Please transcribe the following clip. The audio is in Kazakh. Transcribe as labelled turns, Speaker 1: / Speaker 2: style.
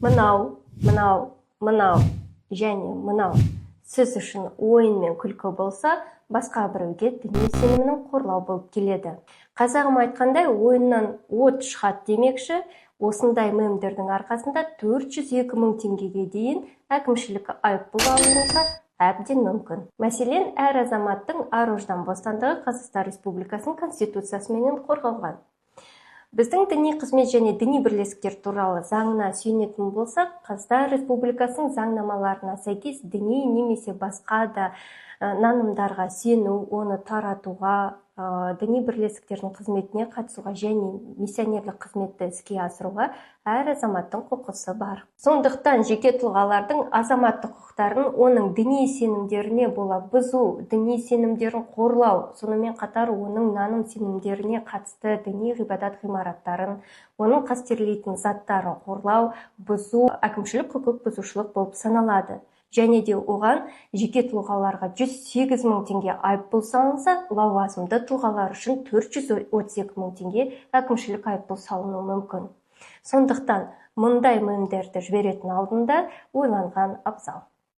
Speaker 1: мынау және мынау сіз үшін ойын мен күлкі болса, басқа біреуге діни сенімінің қорлау болып келеді. Қазағым айтқандай, ойыннан от шығады демекші, осындай мемдердің арқасында 402 мың теңгеге дейін әкімшілік айыппұл алынуға әбден мүмкін. Мәселен, әр азаматтың ар-ождан бостандығы Қазақстан Республикасының Конституциясымен қорғалған. Біздің діни қызмет және діни бірлестіктер туралы заңына сүйенетін болсақ, Қазақстан Республикасының заңнамаларына сәйкес діни немесе басқа да нанымдарға сену, оны таратуға, діни бірлестіктердің қызметіне қатысуға және миссионерлік қызметті іске асыруға әр азаматтың құқысы бар. Сондықтан жеке тұлғалардың азаматтық құқықтарын оның діни сенімдеріне бола бұзу, діни сенімдерін қорлау, сонымен қатар оның наным сенімдеріне қатысты діни ғибадат ғимараттарын, оның қастерлейтін заттарын қорлау, бұзу, әкімшілік құқық бұзушылық болып саналады. Және де оған жеке тұлғаларға 108 мың теңге айыппұл салынса, лауазымды тұлғалар үшін 432 мың теңге әкімшілік айыппұл салыну мүмкін. Сондықтан мұндай мемдерді жіберетін алдында ойланған абзал.